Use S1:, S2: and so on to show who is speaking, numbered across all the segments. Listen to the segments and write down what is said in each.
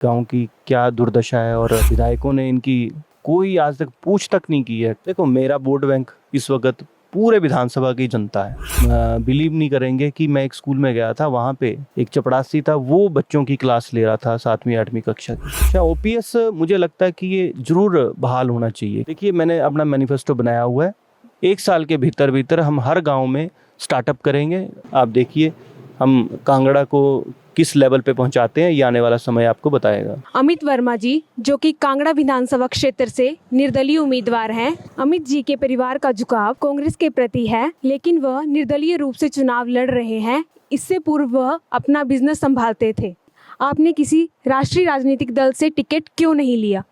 S1: गाँव की क्या दुर्दशा है और विधायकों ने इनकी कोई आज तक पूछ तक नहीं की है। देखो, मेरा वोट बैंक इस वक्त पूरे विधानसभा की जनता है। बिलीव नहीं करेंगे कि मैं एक स्कूल में गया था, वहाँ पे एक चपड़ासी था, वो बच्चों की क्लास ले रहा था 7वीं 8वीं कक्षा की। अच्छा, ओपीएस मुझे लगता है कि ये जरूर बहाल होना चाहिए। देखिए, मैंने अपना मैनिफेस्टो बनाया हुआ है, 1 साल के भीतर भीतर हम हर गाँव में स्टार्टअप करेंगे। आप देखिए हम कांगड़ा को किस लेवल पे पहुंचाते हैं, ये आने वाला समय आपको बताएगा।
S2: अमित वर्मा जी, जो कि कांगड़ा विधानसभा क्षेत्र से निर्दलीय उम्मीदवार हैं। अमित जी के परिवार का झुकाव कांग्रेस के प्रति है, लेकिन वह निर्दलीय रूप से चुनाव लड़ रहे हैं। इससे पूर्व वह अपना बिजनेस संभालते थे। आपने किसी राष्ट्रीय राजनीतिक दल से टिकट क्यों नहीं लिया?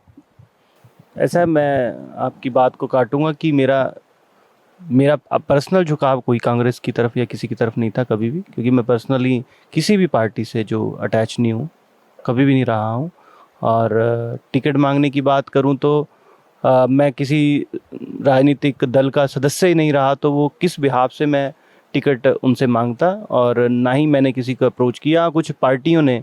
S1: ऐसा है, मैं आपकी बात को काटूंगा कि मेरा पर्सनल झुकाव कोई कांग्रेस की तरफ या किसी की तरफ नहीं था कभी भी, क्योंकि मैं पर्सनली किसी भी पार्टी से जो अटैच नहीं हूँ, कभी भी नहीं रहा हूँ। और टिकट मांगने की बात करूँ तो मैं किसी राजनीतिक दल का सदस्य ही नहीं रहा, तो वो किस बिहाफ से मैं टिकट उनसे मांगता, और ना ही मैंने किसी को अप्रोच किया। कुछ पार्टियों ने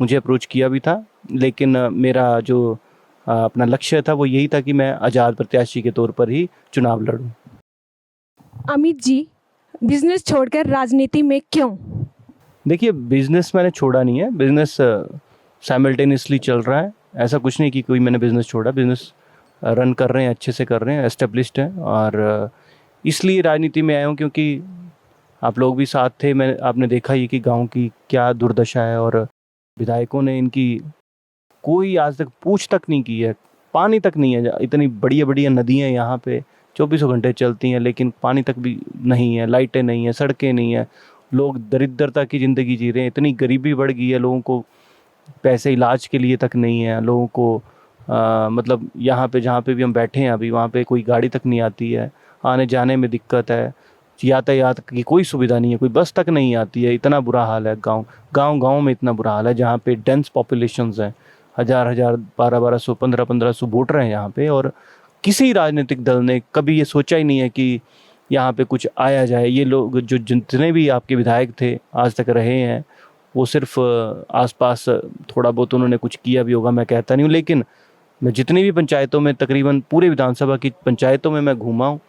S1: मुझे अप्रोच किया भी था, लेकिन मेरा जो अपना लक्ष्य था वो यही था कि मैं आज़ाद प्रत्याशी के तौर पर ही चुनाव लड़ूं।
S2: अमित जी, बिजनेस छोड़कर राजनीति में क्यों?
S1: देखिए, बिजनेस मैंने छोड़ा नहीं है, बिजनेस साइमल्टेनियसली चल रहा है। ऐसा कुछ नहीं कि कोई मैंने बिजनेस छोड़ा, बिजनेस रन कर रहे हैं, अच्छे से कर रहे हैं, एस्टेब्लिश्ड है। और इसलिए राजनीति में आया हूँ क्योंकि आप लोग भी साथ थे। आपने देखा ही कि गांव की क्या दुर्दशा है और विधायकों ने इनकी कोई आज तक पूछ तक नहीं की है। पानी तक नहीं है, इतनी बढ़िया बढ़िया नदियाँ यहाँ पे 24 घंटे चलती हैं, लेकिन पानी तक भी नहीं है, लाइटें नहीं है, सड़कें नहीं है। लोग दरिद्रता की ज़िंदगी जी रहे हैं, इतनी गरीबी बढ़ गई है, लोगों को पैसे इलाज के लिए तक नहीं है। लोगों को मतलब यहाँ पे जहाँ पे भी हम बैठे हैं अभी, वहाँ पे कोई गाड़ी तक नहीं आती है, आने जाने में दिक्कत है, यातायात की कोई सुविधा नहीं है, कोई बस तक नहीं आती है। इतना बुरा हाल है गांव में इतना बुरा हाल है, जहाँ पे डेंस पॉपुलेशंस हैं, हज़ार हज़ार 1200 1500 वोटर हैं यहाँ पे। और किसी राजनीतिक दल ने कभी ये सोचा ही नहीं है कि यहाँ पे कुछ आया जाए। ये लोग जो जितने भी आपके विधायक थे आज तक रहे हैं, वो सिर्फ आसपास थोड़ा बहुत उन्होंने कुछ किया भी होगा, मैं कहता नहीं हूँ, लेकिन मैं जितनी भी पंचायतों में, तकरीबन पूरे विधानसभा की पंचायतों में मैं घूमा हूँ,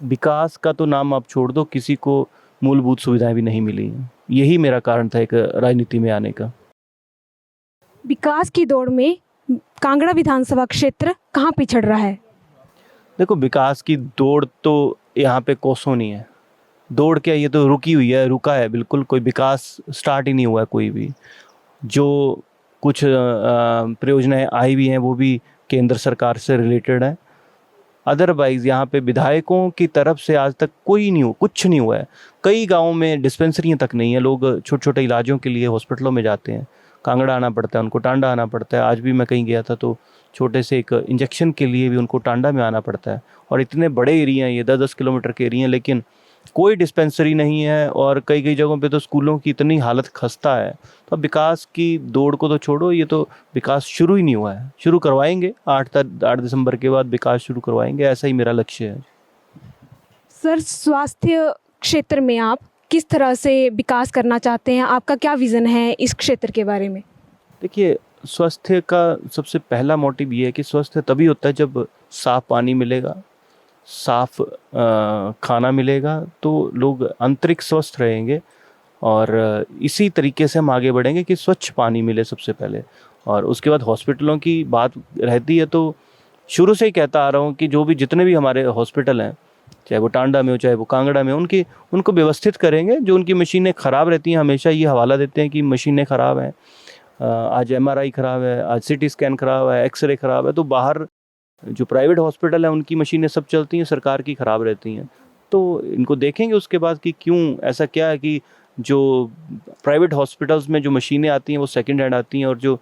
S1: विकास का तो नाम आप छोड़ दो, किसी को मूलभूत सुविधाएं भी नहीं मिली। यही मेरा कारण था एक राजनीति में आने का।
S2: विकास की दौड़ में कांगड़ा विधानसभा क्षेत्र कहाँ पिछड़ रहा है?
S1: देखो, विकास की दौड़ तो यहाँ पे कोसों नहीं है। दौड़ क्या, ये तो रुकी हुई है, रुका है बिल्कुल। कोई विकास स्टार्ट ही नहीं हुआ है कोई भी। जो कुछ परियोजनाएं आई भी हैं वो भी केंद्र सरकार से रिलेटेड है। अदरवाइज यहाँ पे विधायकों की तरफ से आज तक कुछ नहीं हुआ है। कई गाँवों में डिस्पेंसरियाँ तक नहीं है, लोग छोटे छोटे इलाजों के लिए हॉस्पिटलों में जाते हैं, कांगड़ा आना पड़ता है उनको, टांडा आना पड़ता है। आज भी मैं कहीं गया था तो छोटे से एक इंजेक्शन के लिए भी उनको टांडा में आना पड़ता है। और इतने बड़े एरिया हैं ये, 10-10 किलोमीटर के एरिया हैं, लेकिन कोई डिस्पेंसरी नहीं है। और कई कई जगहों पे तो स्कूलों की इतनी हालत खस्ता है। तो अब विकास की दौड़ को तो छोड़ो, ये तो विकास शुरू ही नहीं हुआ है। शुरू करवाएंगे 8 दिसंबर के बाद विकास शुरू करवाएंगे, ऐसा ही मेरा लक्ष्य है।
S2: सर, स्वास्थ्य क्षेत्र में आप किस तरह से विकास करना चाहते हैं? आपका क्या विज़न है इस क्षेत्र के बारे में?
S1: देखिए, स्वास्थ्य का सबसे पहला मोटिव ये है कि स्वास्थ्य तभी होता है जब साफ पानी मिलेगा, साफ खाना मिलेगा, तो लोग आंतरिक स्वस्थ रहेंगे। और इसी तरीके से हम आगे बढ़ेंगे कि स्वच्छ पानी मिले सबसे पहले। और उसके बाद हॉस्पिटलों की बात रहती है, तो शुरू से ही कहता आ रहा हूँ कि जो भी जितने भी हमारे हॉस्पिटल हैं, चाहे वो टांडा में हो चाहे वो कांगड़ा में, उनको व्यवस्थित करेंगे। जो उनकी मशीनें ख़राब रहती हैं, हमेशा ये हवाला देते हैं कि मशीनें ख़राब हैं, आज एमआरआई ख़राब है, आज सीटी स्कैन ख़राब है, एक्सरे ख़राब है। तो बाहर जो प्राइवेट हॉस्पिटल है उनकी मशीनें सब चलती हैं, सरकार की ख़राब रहती हैं। तो इनको देखेंगे उसके बाद कि क्यों ऐसा क्या है कि जो प्राइवेट हॉस्पिटल्स में जो मशीनें आती हैं वो सेकंड हैंड आती हैं, और जो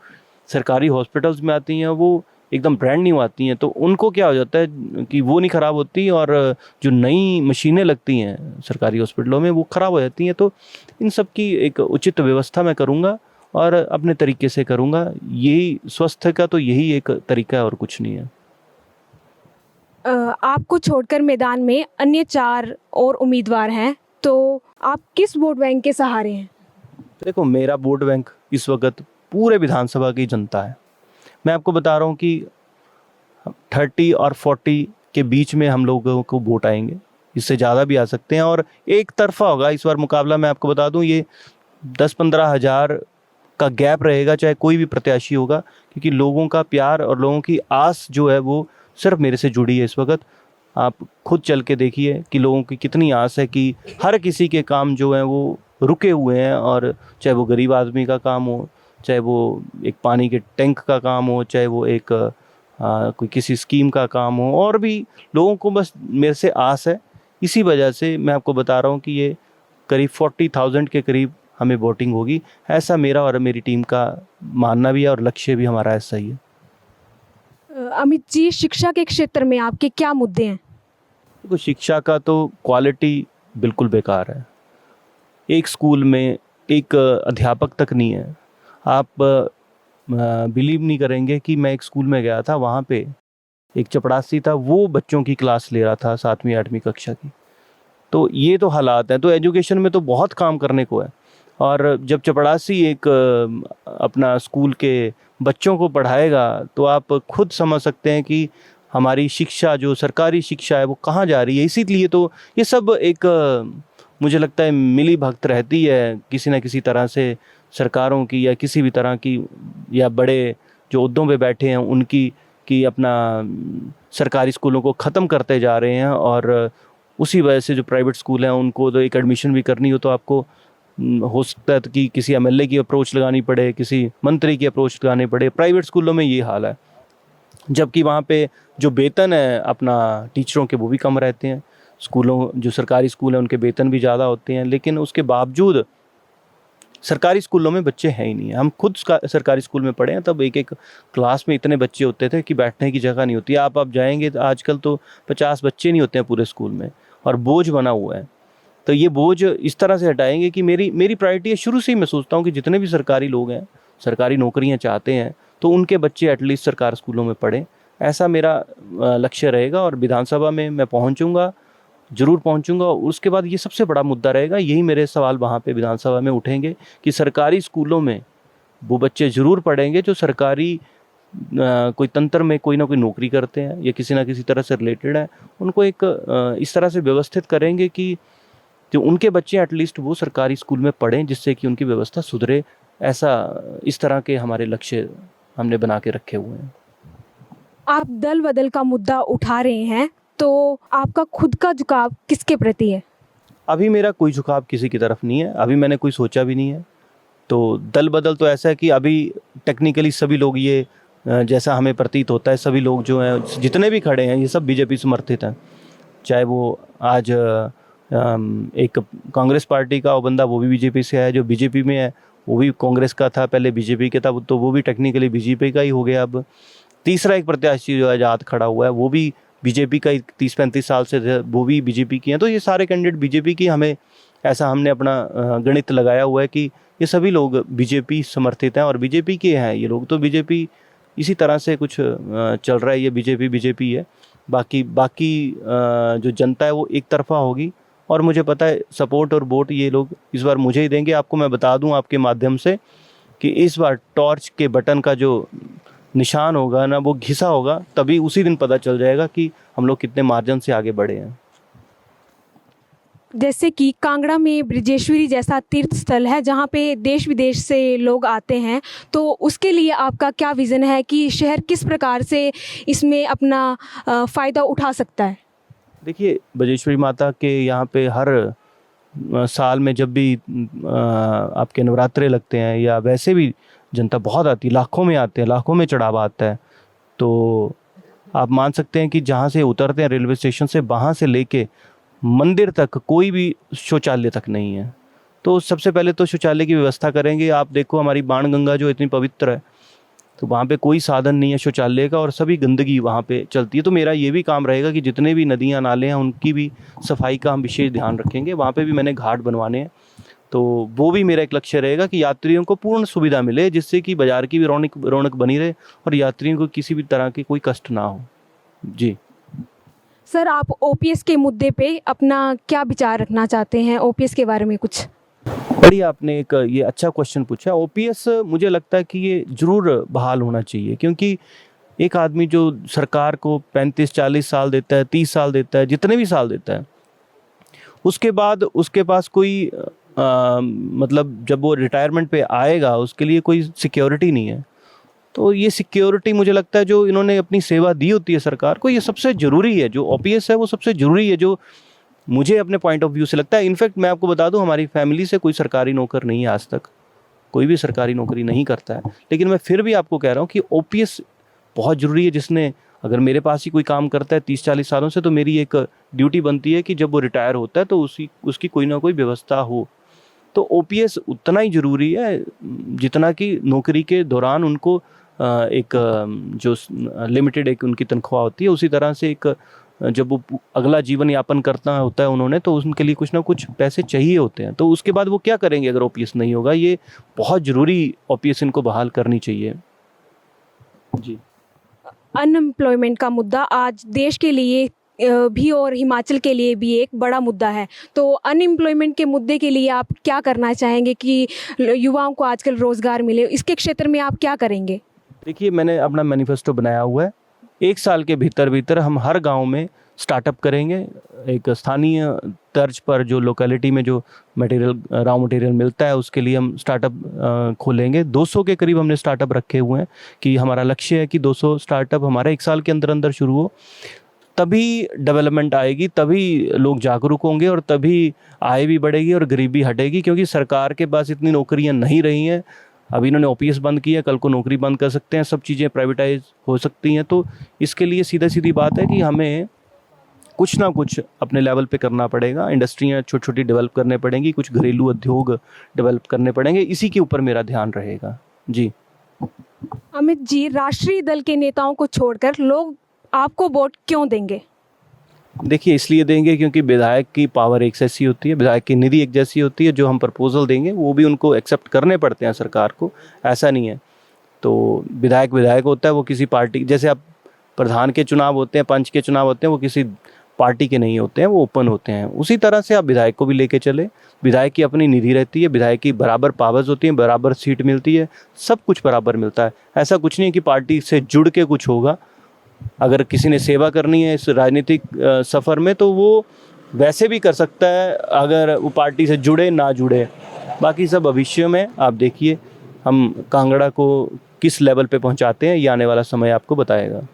S1: सरकारी हॉस्पिटल्स में आती हैं वो एकदम ब्रांड न्यू आती हैं। तो उनको क्या हो जाता है कि वो नहीं ख़राब होती, और जो नई मशीनें लगती हैं सरकारी हॉस्पिटलों में वो ख़राब हो जाती हैं। तो इन सब की एक उचित व्यवस्था मैं करूँगा और अपने तरीके से करूँगा। यही स्वास्थ्य का तो यही एक तरीका है और कुछ नहीं है।
S2: आपको छोड़कर मैदान में अन्य 4 और उम्मीदवार हैं, तो आप किस वोट बैंक के सहारे हैं?
S1: देखो, मेरा वोट बैंक इस वक्त पूरे विधानसभा की जनता है। मैं आपको बता रहा हूँ कि 30 और 40 के बीच में हम लोगों को वोट आएंगे, इससे ज़्यादा भी आ सकते हैं, और एक तरफा होगा इस बार मुकाबला। मैं आपको बता दूं ये 10-15 हज़ार का गैप रहेगा, चाहे कोई भी प्रत्याशी होगा, क्योंकि लोगों का प्यार और लोगों की आस जो है वो सिर्फ मेरे से जुड़ी है इस वक्त। आप खुद चल के देखिए कि लोगों की कितनी आस है कि हर किसी के काम जो हैं वो रुके हुए हैं, और चाहे वो गरीब आदमी का काम हो, चाहे वो एक पानी के टैंक का काम हो, चाहे वो एक कोई किसी स्कीम का काम हो, और भी लोगों को बस मेरे से आस है। इसी वजह से मैं आपको बता रहा हूँ कि ये करीब 40,000 के करीब हमें वोटिंग होगी, ऐसा मेरा और मेरी टीम का मानना भी है, और लक्ष्य भी हमारा ऐसा ही है।
S2: अमित जी, शिक्षा के क्षेत्र में आपके क्या मुद्दे हैं?
S1: देखो, शिक्षा का तो क्वालिटी बिल्कुल बेकार है। एक स्कूल में एक अध्यापक तक नहीं है। आप बिलीव नहीं करेंगे कि मैं एक स्कूल में गया था, वहाँ पे एक चपड़ासी था, वो बच्चों की क्लास ले रहा था 7वीं 8वीं कक्षा की। तो ये तो हालात हैं। तो एजुकेशन में तो बहुत काम करने को है, और जब चपड़ासी एक अपना स्कूल के बच्चों को पढ़ाएगा तो आप खुद समझ सकते हैं कि हमारी शिक्षा, जो सरकारी शिक्षा है, वो कहाँ जा रही है। इसीलिए तो ये सब एक मुझे लगता है मिली भगत रहती है किसी न किसी तरह से सरकारों की, या किसी भी तरह की, या बड़े जो ओहदों पे बैठे हैं उनकी, कि अपना सरकारी स्कूलों को ख़त्म करते जा रहे हैं। और उसी वजह से जो प्राइवेट स्कूल हैं उनको तो एक एडमिशन भी करनी हो तो आपको हो सकता है कि किसी एमएलए की अप्रोच लगानी पड़े, किसी मंत्री की अप्रोच लगानी पड़े। प्राइवेट स्कूलों में ये हाल है, जबकि वहाँ पे जो वेतन है अपना टीचरों के वो भी कम रहते हैं। स्कूलों, जो सरकारी स्कूल हैं उनके वेतन भी ज़्यादा होते हैं, लेकिन उसके बावजूद सरकारी स्कूलों में बच्चे हैं ही नहीं है। हम खुद सरकारी स्कूल में पढ़े हैं, तब एक एक क्लास में इतने बच्चे होते थे कि बैठने की जगह नहीं होती। आप जाएंगे तो आजकल तो 50 बच्चे नहीं होते हैं पूरे स्कूल में, और बोझ बना हुआ है। तो ये बोझ इस तरह से हटाएंगे कि मेरी प्रायोरिटी है। शुरू से ही मैं सोचता हूँ कि जितने भी सरकारी लोग हैं, सरकारी नौकरियाँ चाहते हैं, तो उनके बच्चे एटलीस्ट सरकारी स्कूलों में पढ़ें, ऐसा मेरा लक्ष्य रहेगा। और विधानसभा में मैं पहुँचूँगा, ज़रूर पहुंचूंगा। उसके बाद ये सबसे बड़ा मुद्दा रहेगा, यही मेरे सवाल वहाँ पे विधानसभा में उठेंगे कि सरकारी स्कूलों में वो बच्चे ज़रूर पढ़ेंगे जो सरकारी कोई तंत्र में कोई ना कोई नौकरी करते हैं या किसी ना किसी तरह से रिलेटेड है। उनको एक इस तरह से व्यवस्थित करेंगे कि जो उनके बच्चे एटलीस्ट वो सरकारी स्कूल में पढ़ें, जिससे कि उनकी व्यवस्था सुधरे। इस तरह के हमारे लक्ष्य हमने बना के रखे हुए हैं।
S2: आप दल बदल का मुद्दा उठा रहे हैं, तो आपका खुद का झुकाव किसके प्रति है?
S1: अभी मेरा कोई झुकाव किसी की तरफ नहीं है, अभी मैंने कोई सोचा भी नहीं है। तो दल बदल तो ऐसा है कि अभी टेक्निकली सभी लोग ये जैसा हमें प्रतीत होता है, सभी लोग जो हैं, जितने भी खड़े हैं, ये सब बीजेपी समर्थित हैं। चाहे वो आज एक कांग्रेस पार्टी का वो बंदा, वो भी बीजेपी से है, जो बीजेपी में है वो भी कांग्रेस का था, पहले बीजेपी के था, तो वो भी टेक्निकली बीजेपी का ही हो गया। अब तीसरा एक प्रत्याशी जो आज़ाद खड़ा हुआ है, वो भी बीजेपी का 30-35 साल से वो भी बीजेपी की हैं। तो ये सारे कैंडिडेट बीजेपी की, हमने अपना गणित लगाया हुआ है कि ये सभी लोग बीजेपी समर्थित हैं और बीजेपी के हैं ये लोग। तो बीजेपी इसी तरह से कुछ चल रहा है, ये बीजेपी है। बाकी जो जनता है वो एक तरफा होगी, और मुझे पता है सपोर्ट और वोट ये लोग इस बार मुझे ही देंगे। आपको मैं बता दूं आपके माध्यम से कि इस बार टॉर्च के बटन का जो निशान होगा ना, वो घिसा होगा, तभी उसी दिन पता चल जाएगा कि हम लोग कितने मार्जिन से आगे बढ़े हैं।
S2: जैसे कि कांगड़ा में ब्रजेश्वरी जैसा तीर्थ स्थल है जहाँ पे देश विदेश से लोग आते हैं, तो उसके लिए आपका क्या विज़न है कि शहर किस प्रकार से इसमें अपना फ़ायदा उठा सकता है? देखिए,
S1: ब्रजेश्वरी माता के यहाँ पे हर साल में जब भी आपके नवरात्रे लगते हैं, या वैसे भी जनता बहुत आती है, लाखों में आते हैं, लाखों में चढ़ावा आता है। तो आप मान सकते हैं कि जहाँ से उतरते हैं रेलवे स्टेशन से, वहाँ से लेके मंदिर तक कोई भी शौचालय तक नहीं है। तो सबसे पहले तो शौचालय की व्यवस्था करेंगे। आप देखो हमारी बाणगंगा जो इतनी पवित्र है, तो वहाँ पे कोई साधन नहीं है शौचालय का, और सभी गंदगी वहाँ पे चलती है। तो मेरा ये भी काम रहेगा कि जितने भी नदियाँ नाले हैं उनकी भी सफाई का हम विशेष ध्यान रखेंगे। वहाँ पे भी मैंने घाट बनवाने हैं, तो वो भी मेरा एक लक्ष्य रहेगा कि यात्रियों को पूर्ण सुविधा मिले, जिससे कि बाज़ार की भी रौनक बनी रहे और यात्रियों को किसी भी तरह की कोई कष्ट ना हो। जी
S2: सर, आप ओपीएस के मुद्दे पे अपना क्या विचार रखना चाहते हैं? ओपीएस के बारे में कुछ
S1: बढ़िया, आपने एक ये अच्छा क्वेश्चन पूछा। ओपीएस मुझे लगता है कि ये ज़रूर बहाल होना चाहिए, क्योंकि एक आदमी जो सरकार को 35-40 साल देता है, 30 साल देता है, जितने भी साल देता है, उसके बाद उसके पास कोई मतलब जब वो रिटायरमेंट पे आएगा उसके लिए कोई सिक्योरिटी नहीं है। तो ये सिक्योरिटी मुझे लगता है जो इन्होंने अपनी सेवा दी होती है सरकार को, ये सबसे ज़रूरी है। जो ओपीएस है वो सबसे ज़रूरी है, जो मुझे अपने पॉइंट ऑफ व्यू से लगता है। इनफैक्ट मैं आपको बता दूं, हमारी फैमिली से कोई सरकारी नौकर नहीं है आज तक, कोई भी सरकारी नौकरी नहीं करता है, लेकिन मैं फिर भी आपको कह रहा हूँ कि ओपीएस बहुत ज़रूरी है। जिसने, अगर मेरे पास ही कोई काम करता है 30-40 सालों से, तो मेरी एक ड्यूटी बनती है कि जब वो रिटायर होता है तो उसकी कोई ना कोई व्यवस्था हो। तो ओपीएस उतना ही ज़रूरी है जितना कि नौकरी के दौरान उनको एक जो लिमिटेड एक उनकी तनख्वाह होती है, उसी तरह से एक जब वो अगला जीवन यापन करना होता है उन्होंने, तो उनके लिए कुछ ना कुछ पैसे चाहिए होते हैं। तो उसके बाद वो क्या करेंगे अगर ओपीएस नहीं होगा? ये बहुत ज़रूरी, ओपीएस इनको बहाल करनी चाहिए। जी।
S2: अनएम्प्लॉयमेंट का मुद्दा आज देश के लिए भी और हिमाचल के लिए भी एक बड़ा मुद्दा है। तो अनएम्प्लॉयमेंट के मुद्दे के लिए आप क्या करना चाहेंगे कि युवाओं को आजकल रोज़गार मिले? इसके क्षेत्र में आप क्या करेंगे?
S1: देखिए, मैंने अपना मैनिफेस्टो बनाया हुआ है। 1 साल के भीतर भीतर हम हर गांव में स्टार्टअप करेंगे। एक स्थानीय तर्ज पर जो लोकेलिटी में जो मटेरियल, रॉ मटेरियल मिलता है, उसके लिए हम स्टार्टअप खोलेंगे। 200 के करीब हमने स्टार्टअप रखे हुए हैं कि हमारा लक्ष्य है कि 200 स्टार्टअप हमारे 1 साल के अंदर अंदर शुरू हो। तभी डेवलपमेंट आएगी, तभी लोग जागरूक होंगे और तभी आय भी बढ़ेगी और गरीबी हटेगी। क्योंकि सरकार के पास इतनी नौकरियां नहीं रही हैं। अभी इन्होंने ओपीएस बंद किया, कल को नौकरी बंद कर सकते हैं, सब चीज़ें प्राइवेटाइज हो सकती हैं। तो इसके लिए सीधा सीधी बात है कि हमें कुछ ना कुछ अपने लेवल पे करना पड़ेगा। इंडस्ट्रियाँ छोटी छोटी डेवलप करने पड़ेंगी, कुछ घरेलू उद्योग डेवलप करने पड़ेंगे। इसी के ऊपर मेरा ध्यान रहेगा। जी।
S2: अमित जी, राष्ट्रीय दल के नेताओं को छोड़कर लोग आपको वोट क्यों देंगे?
S1: देखिए, इसलिए देंगे क्योंकि विधायक की पावर एक जैसी होती है, विधायक की निधि एक जैसी होती है। जो हम प्रपोजल देंगे वो भी उनको एक्सेप्ट करने पड़ते हैं सरकार को, ऐसा नहीं है। तो विधायक विधायक होता है, वो किसी पार्टी, जैसे अब प्रधान के चुनाव होते हैं, पंच के चुनाव होते हैं, वो किसी पार्टी के नहीं होते हैं, वो ओपन होते हैं। उसी तरह से आप विधायक को भी लेके चले। विधायक की अपनी निधि रहती है, विधायक की बराबर पावर्स होती हैं, बराबर सीट मिलती है, सब कुछ बराबर मिलता है। ऐसा कुछ नहीं है कि पार्टी से जुड़ के कुछ होगा। अगर किसी ने सेवा करनी है इस राजनीतिक सफ़र में, तो वो वैसे भी कर सकता है, अगर वो पार्टी से जुड़े ना जुड़े। बाकी सब भविष्य में आप देखिए हम कांगड़ा को किस लेवल पे पहुंचाते हैं, ये आने वाला समय आपको बताएगा।